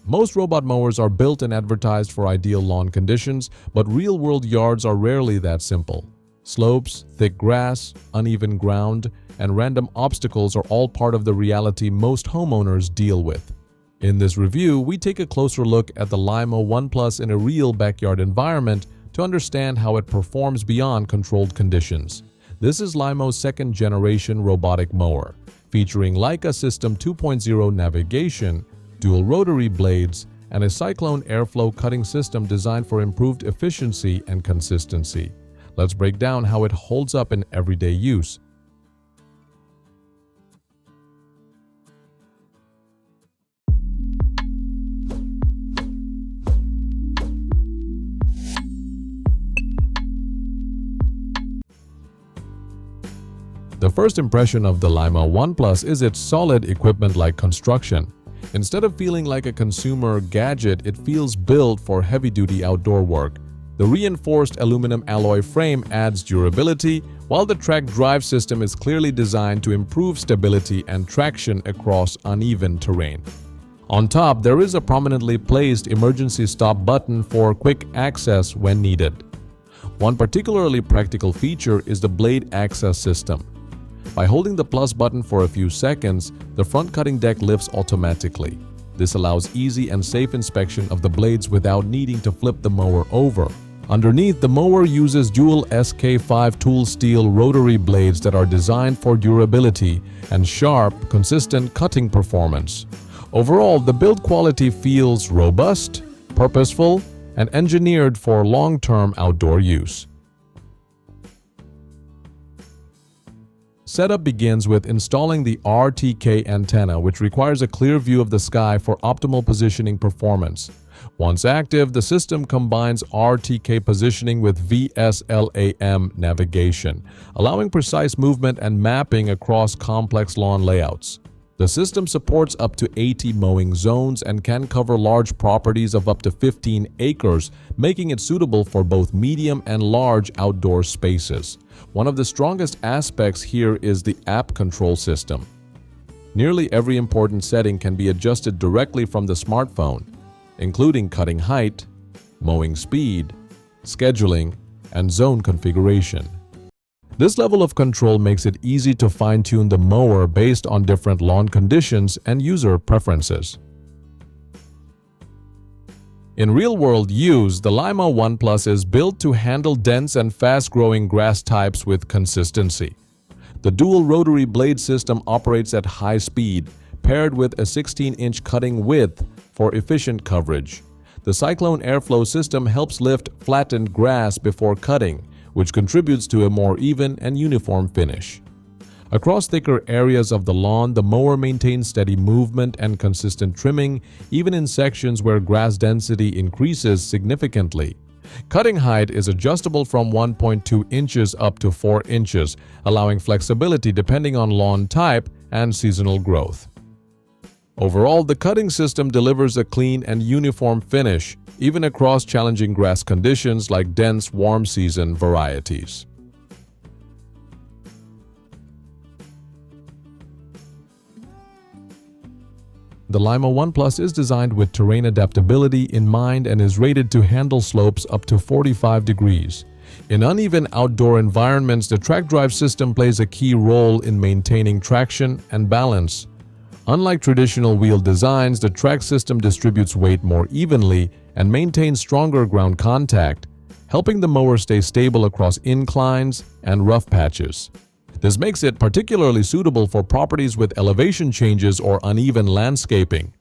Most robot mowers are built and advertised for ideal lawn conditions, but real-world yards are rarely that simple. Slopes, thick grass, uneven ground, and random obstacles are all part of the reality most homeowners deal with. In this review, we take a closer look at the Lymow OnePlus in a real backyard environment to understand how it performs beyond controlled conditions. This is Lymow's second-generation robotic mower, featuring Leica System 2.0 navigation, dual rotary blades, and a cyclone airflow cutting system designed for improved efficiency and consistency. Let's break down how it holds up in everyday use. The first impression of the Lymow OnePlus is its solid equipment-like construction. Instead of feeling like a consumer gadget, it feels built for heavy-duty outdoor work. The reinforced aluminum alloy frame adds durability, while the track drive system is clearly designed to improve stability and traction across uneven terrain. On top, there is a prominently placed emergency stop button for quick access when needed. One particularly practical feature is the blade access system. By holding the plus button for a few seconds, the front cutting deck lifts automatically. This allows easy and safe inspection of the blades without needing to flip the mower over. Underneath, the mower uses dual SK5 tool steel rotary blades that are designed for durability and sharp, consistent cutting performance. Overall, the build quality feels robust, purposeful, and engineered for long-term outdoor use. Setup begins with installing the RTK antenna, which requires a clear view of the sky for optimal positioning performance. Once active, the system combines RTK positioning with VSLAM navigation, allowing precise movement and mapping across complex lawn layouts. The system supports up to 80 mowing zones and can cover large properties of up to 15 acres, making it suitable for both medium and large outdoor spaces. One of the strongest aspects here is the app control system. Nearly every important setting can be adjusted directly from the smartphone, including cutting height, mowing speed, scheduling, and zone configuration. This level of control makes it easy to fine-tune the mower based on different lawn conditions and user preferences. In real-world use, the Lymow OnePlus is built to handle dense and fast-growing grass types with consistency. The dual rotary blade system operates at high speed, paired with a 16-inch cutting width for efficient coverage. The cyclone airflow system helps lift flattened grass before cutting, which contributes to a more even and uniform finish. Across thicker areas of the lawn, the mower maintains steady movement and consistent trimming, even in sections where grass density increases significantly. Cutting height is adjustable from 1.2 inches up to 4 inches, allowing flexibility depending on lawn type and seasonal growth. Overall, the cutting system delivers a clean and uniform finish, even across challenging grass conditions like dense, warm-season varieties. The Lymow OnePlus is designed with terrain adaptability in mind and is rated to handle slopes up to 45 degrees. In uneven outdoor environments, the track drive system plays a key role in maintaining traction and balance. Unlike traditional wheel designs, the track system distributes weight more evenly and maintains stronger ground contact, helping the mower stay stable across inclines and rough patches. This makes it particularly suitable for properties with elevation changes or uneven landscaping.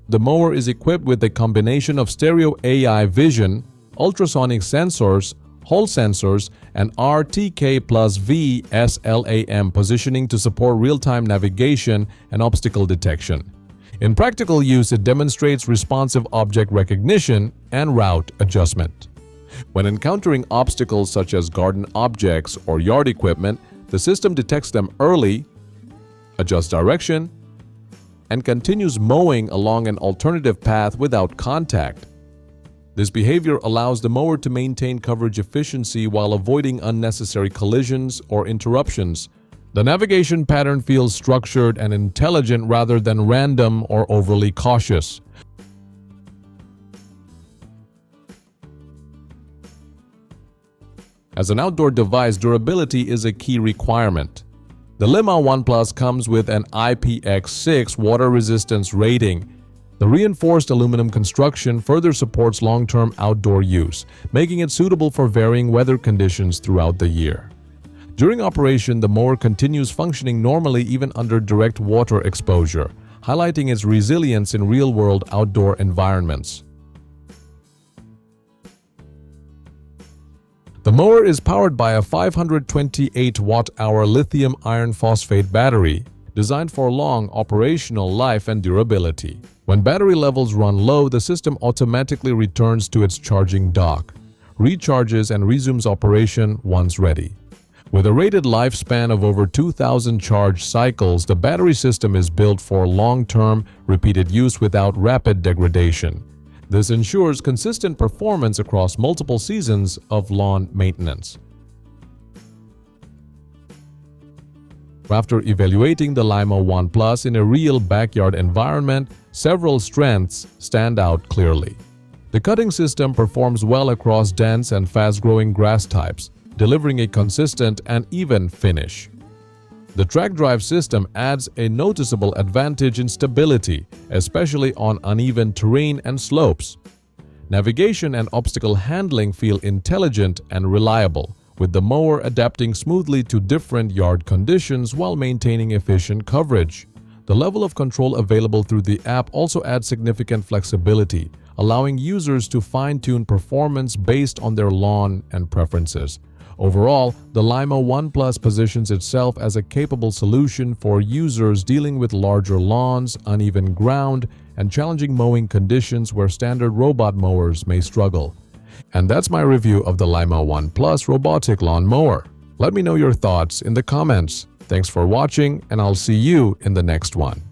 The mower is equipped with a combination of stereo AI vision, ultrasonic sensors, Hall sensors, and RTK plus VSLAM positioning to support real-time navigation and obstacle detection. In practical use, it demonstrates responsive object recognition and route adjustment. When encountering obstacles such as garden objects or yard equipment, the system detects them early, adjusts direction, and continues mowing along an alternative path without contact. This behavior allows the mower to maintain coverage efficiency while avoiding unnecessary collisions or interruptions, The navigation pattern feels structured and intelligent rather than random or overly cautious. As an outdoor device, durability is a key requirement. The Lymow OnePlus comes with an IPX6 water resistance rating. The reinforced aluminum construction further supports long-term outdoor use, making it suitable for varying weather conditions throughout the year. During operation, the mower continues functioning normally even under direct water exposure, highlighting its resilience in real-world outdoor environments. The mower is powered by a 528 watt-hour lithium iron phosphate battery, designed for long operational life and durability. When battery levels run low, the system automatically returns to its charging dock, recharges and resumes operation once ready. With a rated lifespan of over 2,000 charge cycles, the battery system is built for long-term, repeated use without rapid degradation. This ensures consistent performance across multiple seasons of lawn maintenance. After evaluating the Lymow OnePlus in a real backyard environment, several strengths stand out clearly. The cutting system performs well across dense and fast-growing grass types, delivering a consistent and even finish. The track drive system adds a noticeable advantage in stability, especially on uneven terrain and slopes. Navigation and obstacle handling feel intelligent and reliable, with the mower adapting smoothly to different yard conditions while maintaining efficient coverage. The level of control available through the app also adds significant flexibility, allowing users to fine-tune performance based on their lawn and preferences. Overall, the Lymow OnePlus positions itself as a capable solution for users dealing with larger lawns, uneven ground, and challenging mowing conditions where standard robot mowers may struggle. And that's my review of the Lymow OnePlus robotic lawn mower. Let me know your thoughts in the comments. Thanks for watching, and I'll see you in the next one.